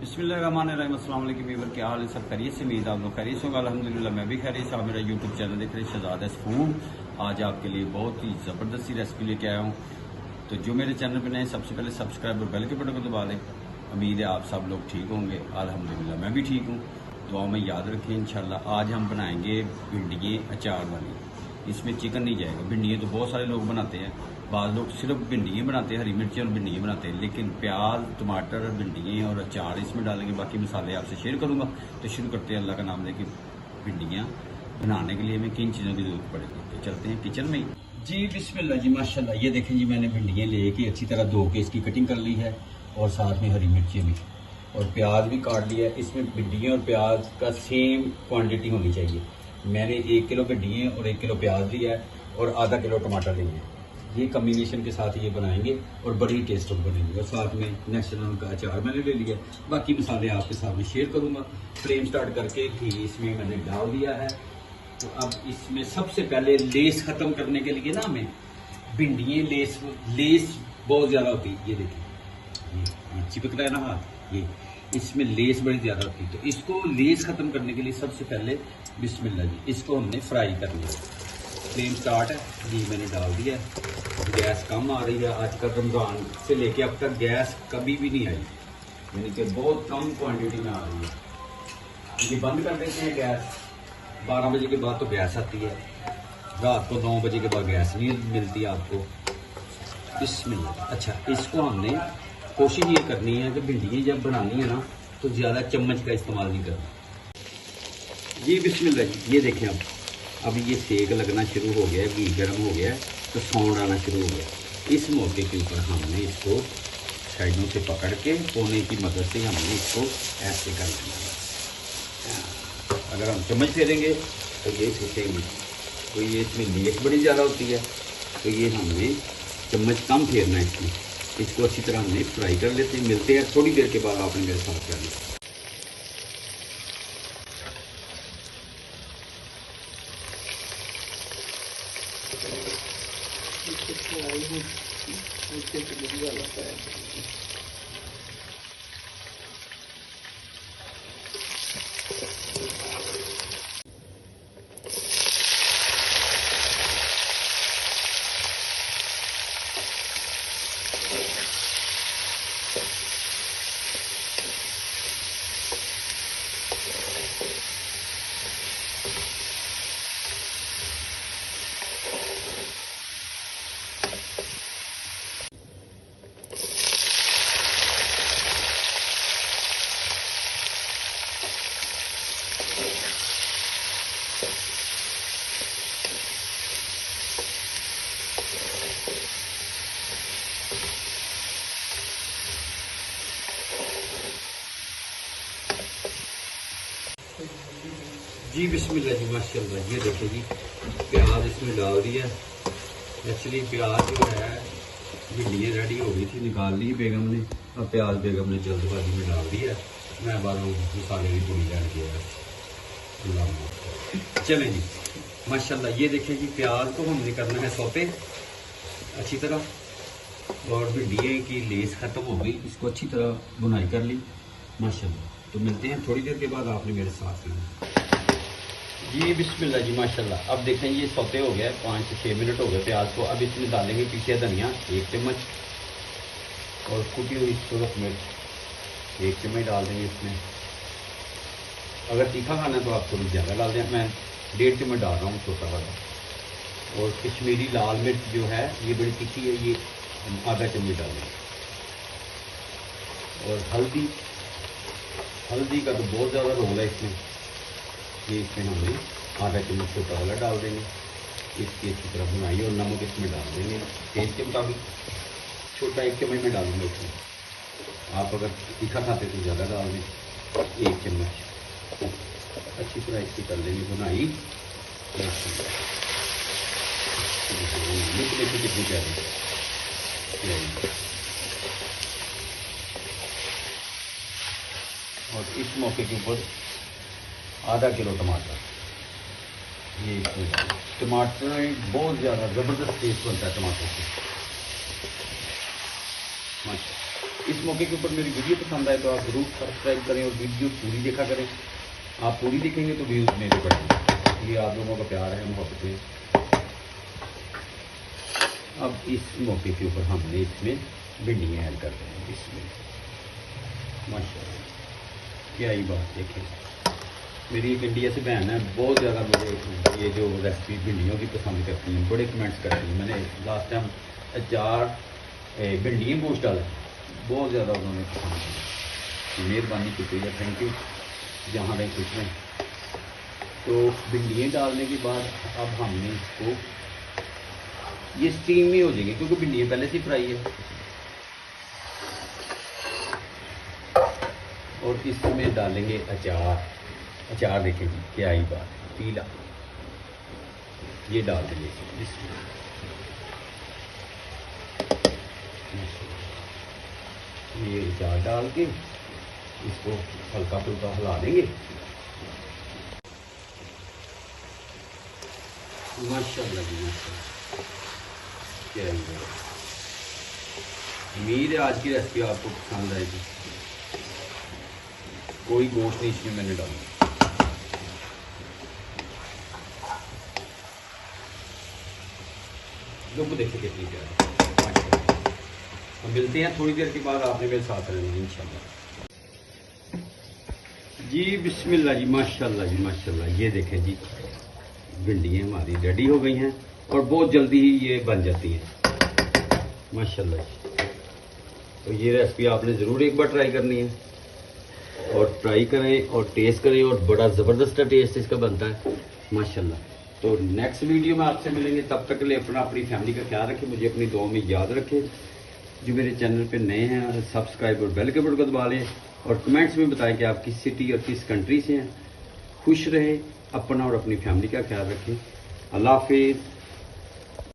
बिस्मिल्लाहिर्रहमानिर्रहीम। अस्सलाम वालेकुम वीवर, क्या हाल है? सब खैरियत से? उम्मीद आप लोग खैरियत होगा। अल्हम्दुलिल्लाह मैं भी खैरियत से। आप मेरा यूट्यूब चैनल देख रहे हैं शहजाद फूड। आज आपके लिए बहुत ही ज़बरदस्त सी रेसिपी लेके आया हूँ। तो जो मेरे चैनल पर नए, सबसे पहले सब्सक्राइब और बेल के बटन को दबा दें। उम्मीद है आप सब लोग ठीक होंगे। अल्हम्दुलिल्लाह मैं भी ठीक हूँ। दुआ में याद रखें इंशाल्लाह। आज हम बनाएंगे भिंडियाँ अचार वाली। इसमें चिकन नहीं जाएगा। भिंडियाँ तो बहुत सारे लोग बनाते हैं, बाद लोग सिर्फ भिंडियाँ बनाते हैं, हरी मिर्ची और भिंडियाँ बनाते हैं, लेकिन प्याज, टमाटर, भिंडियाँ और अचार इसमें डालेंगे। बाकी मसाले आपसे शेयर करूँगा। तो शुरू करते हैं अल्लाह का नाम लेके। भिंडियाँ बनाने के लिए हमें किन चीज़ों की जरूरत पड़ेगी, तो चलते हैं किचन में जी। बिस्मिल्लाह जी, माशाल्लाह। ये देखें जी, मैंने भिंडियाँ लेके अच्छी तरह धो के इसकी कटिंग कर ली है, और साथ में हरी मिर्ची भी और प्याज भी काट लिया है। इसमें भिंडियाँ और प्याज का सेम क्वांटिटी होनी चाहिए। मैंने 1 किलो भिंडियाँ और 1 किलो प्याज लिया है, और आधा किलो टमाटर लिए हैं। ये कम्बिनेशन के साथ ये बनाएंगे और बड़ी टेस्टफुल बनेंगे। और साथ में नेशनल का अचार मैंने ले लिया। बाकी मसाले आपके साथ में शेयर करूँगा। फ्लेम स्टार्ट करके घी इसमें मैंने डाल दिया है। तो अब इसमें सबसे पहले लेस ख़त्म करने के लिए ना, हमें भिंडियाँ लेस बहुत ज़्यादा होती है। ये देखिए, ये चिपक रहा है ना हाथ, ये इसमें लेस बड़ी ज़्यादा होती है। तो इसको लेस ख़त्म करने के लिए सबसे पहले बिस्मिल्लाह जी, इसको हमने फ्राई कर लिया। फ्लेम स्टार्ट है जी, मैंने डाल दिया। गैस कम आ रही है। आजकल रमज़ान से लेके अब तक गैस कभी भी नहीं आई, यानी कि बहुत कम क्वांटिटी में आ रही है। ये बंद कर देते हैं गैस। 12 बजे के बाद तो गैस आती है, रात को 9 बजे के बाद गैस नहीं मिलती आपको। बिस्मिल्लाह। अच्छा, इसको हमने कोशिश ये करनी है कि भिंडियाँ जब बनानी है ना, तो ज़्यादा चम्मच का इस्तेमाल नहीं करना। ये बिस्मिल्लाह जी, ये देखें अब ये सेक लगना शुरू हो गया है, घी गर्म हो गया है, तो सौंड आना शुरू हो गया। इस मौके के ऊपर हमने इसको साइडों से पकड़ के कोने की मदद से हमने इसको ऐसे कर लेना है। अगर हम चम्मच फेरेंगे तो ये छूटेंगे। तो ये इसमें लेस बड़ी ज़्यादा होती है, तो ये हमने चम्मच कम फेरना है इसमें। इसको अच्छी तरह हमने फ्राई कर लेते हैं। मिलते हैं थोड़ी देर के बाद। आपने मेरे साथ करना। जी बिस्मिल्लाह जी, माशाल्लाह। ये देखिए जी, प्याज इसमें डाल दिया। एक्चुअली प्याज जो है, भिंडियाँ रेडी हो गई थी, निकाल ली बेगम ने। अब प्याज बेगम ने जल्दबाजी में डाल दिया। मैं बाद में मसाले भी पूरी ऐड किया। चलें जी, माशाल्लाह। ये देखिए जी, प्याज को हमने करना है सौते अच्छी तरह, और भिंडियाँ की लेस ख़त्म हो गई। इसको अच्छी तरह बुनाई कर ली माशाल्लाह। तो मिलते हैं थोड़ी देर के बाद। आपने मेरे साथ में जी। बिस्मिल्लाह जी, माशाल्लाह। अब देखें, ये सौते हो गया है, 5 से 6 मिनट हो गए प्याज को। अब इसमें डालेंगे पीछे धनिया 1 चम्मच, और कुटी हुई सूरत मिर्च 1 चम्मच डाल देंगे इसमें। अगर तीखा खाना है तो आप थोड़ी ज़्यादा डाल दें। मैं 1.5 चम्मच डाल रहा हूँ, छोटा वाला। और कश्मीरी लाल मिर्च जो है, ये बड़ी तीखी है, ये आधा चम्मच डालें। और हल्दी का तो बहुत ज़्यादा रोल है इसमें। ये इसमें हमने आधा चम्मच छोटा वाला डाल देंगे। इसकी अच्छी तरह बनाई, और नमक इसमें डाल देंगे टेस्ट के मुताबिक। छोटा 1 चम्मच में डालूंगा इसमें। आप अगर तीखा खाते तो ज़्यादा डाल दें, 1 चम्मच। अच्छी तरह इसकी कर लेंगे बुनाई। कितनी प्यारी। और इस मौके के ऊपर आधा किलो टमाटर। ये टमाटर बहुत ज़्यादा ज़बरदस्त टेस्ट बनता है टमाटर से। इस मौके के ऊपर मेरी वीडियो पसंद आए तो आप ज़रूर सब्सक्राइब करें और वीडियो पूरी देखा करें। आप पूरी देखेंगे तो व्यूज़ मेरे बढ़ेंगे। ये आप लोगों का प्यार है, मोहब्बतें। अब इस मौके के ऊपर हमने इसमें भिंडियाँ ऐड कर देंगे। इसमें माशाल्लाह क्या ही बात। देखें मेरी एक इंडिया से बहन है, बहुत ज़्यादा मुझे ये जो रेसिपी भिंडियों की पसंद करती हैं, बड़े कमेंट्स करती हैं। मैंने लास्ट टाइम अचार भिंडियाँ गोश्त डाला, बहुत ज़्यादा उन्होंने पसंद किया। मेहरबानी शुक्रिया, थैंक यू जहाँ रहे खुश में। तो भिंडियाँ डालने के बाद अब हमने इसको ये स्टीम में हो जाएगी क्योंकि भिंडियाँ पहले से फ्राई है। और इसमें डालेंगे अचार। अचार देखें जी क्या ही बात है, पीला ये डाल देंगे इसमें। ये अचार डाल के इसको हल्का फुल्का हिला देंगे। माशाल्लाह जी माशाल्लाह क्या ही बात। उम्मीद है आज की रेसिपी आपको पसंद आएगी। कोई गोश्त नहीं इसमें मैंने डाला। लोग देखिए कितनी प्यारी। हम मिलते हैं थोड़ी देर के बाद, आपने मेरे साथ रहना इंशाल्लाह जी। बिस्मिल्लाह जी माशाल्लाह जी माशाल्लाह। ये देखें जी भिंडियाँ हमारी रेडी हो गई हैं और बहुत जल्दी ही ये बन जाती हैं माशाल्लाह जी। तो ये रेसिपी आपने ज़रूर एक बार ट्राई करनी है और ट्राई करें और टेस्ट करें और बड़ा ज़बरदस्त टेस्ट इसका बनता है माशाल्लाह। तो नेक्स्ट वीडियो में आपसे मिलेंगे, तब तक के लिए अपनी फैमिली का ख्याल रखें, मुझे अपनी दुआ में याद रखें। जो मेरे चैनल पे नए हैं सब्सक्राइब और बेल के बटन को दबा लें और कमेंट्स में बताएं कि आप किस सिटी और किस कंट्री से हैं। खुश रहें, अपना और अपनी फैमिली का ख्याल रखें। अल्लाह हाफिज़।